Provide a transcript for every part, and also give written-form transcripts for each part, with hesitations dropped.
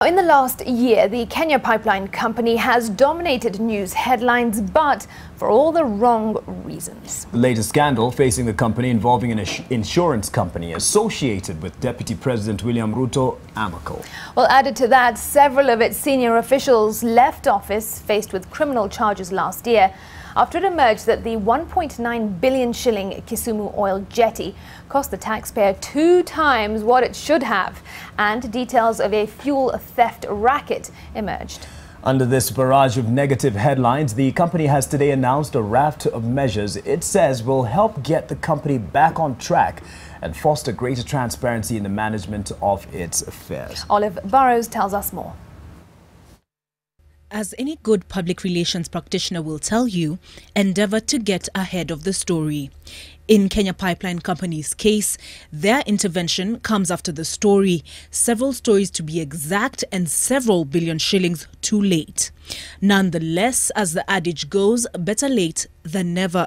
In the last year, the Kenya Pipeline Company has dominated news headlines, but for all the wrong reasons. The latest scandal facing the company involving an insurance company associated with Deputy President William Ruto, AMACO. Well, added to that, several of its senior officials left office faced with criminal charges last year after it emerged that the 1.9 billion shilling Kisumu Oil Jetty cost the taxpayer 2 times what it should have, and details of a fuel theft racket emerged. Under this barrage of negative headlines, the company has today announced a raft of measures it says will help get the company back on track and foster greater transparency in the management of its affairs. Burrows tells us more. As any good public relations practitioner will tell you, endeavor to get ahead of the story. In Kenya Pipeline Company's case, their intervention comes after the story, several stories to be exact, and several billion shillings too late. Nonetheless, as the adage goes, better late than never.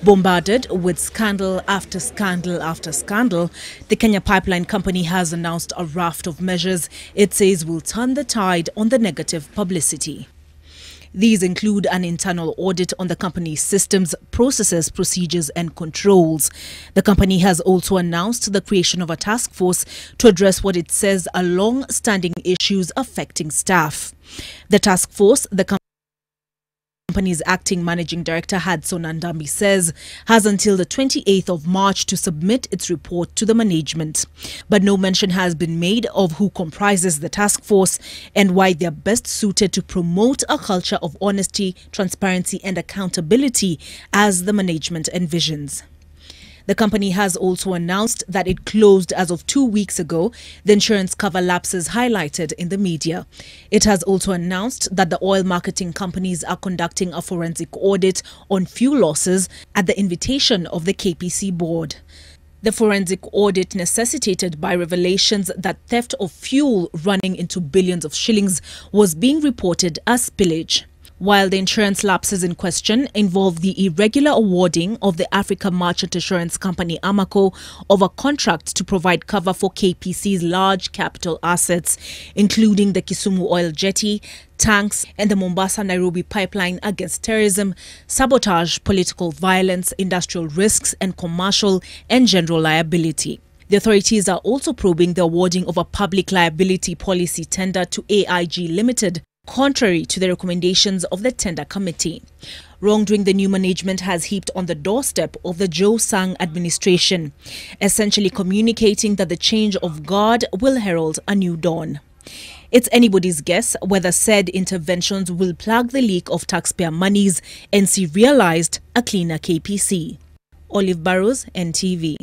Bombarded with scandal after scandal after scandal, the Kenya Pipeline Company has announced a raft of measures it says will turn the tide on the negative publicity. These include an internal audit on the company's systems, processes, procedures and controls. The company has also announced the creation of a task force to address what it says are long-standing issues affecting staff. The task force, the company's acting managing director Hudson Andambi says, has until the 28th of March to submit its report to the management. But no mention has been made of who comprises the task force and why they are best suited to promote a culture of honesty, transparency and accountability as the management envisions. The company has also announced that it closed as of 2 weeks ago the insurance cover lapses highlighted in the media. It has also announced that the oil marketing companies are conducting a forensic audit on fuel losses at the invitation of the KPC board. The forensic audit necessitated by revelations that theft of fuel running into billions of shillings was being reported as spillage. While the insurance lapses in question involve the irregular awarding of the Africa Merchant Insurance Company AMACO of a contract to provide cover for KPC's large capital assets, including the Kisumu Oil Jetty, tanks and the Mombasa-Nairobi pipeline against terrorism, sabotage, political violence, industrial risks and commercial and general liability. The authorities are also probing the awarding of a public liability policy tender to AIG Limited, contrary to the recommendations of the tender committee. Wrongdoing the new management has heaped on the doorstep of the Joe Sang administration, essentially communicating that the change of guard will herald a new dawn. It's anybody's guess whether said interventions will plug the leak of taxpayer monies and see realized a cleaner KPC. Burrows, NTV.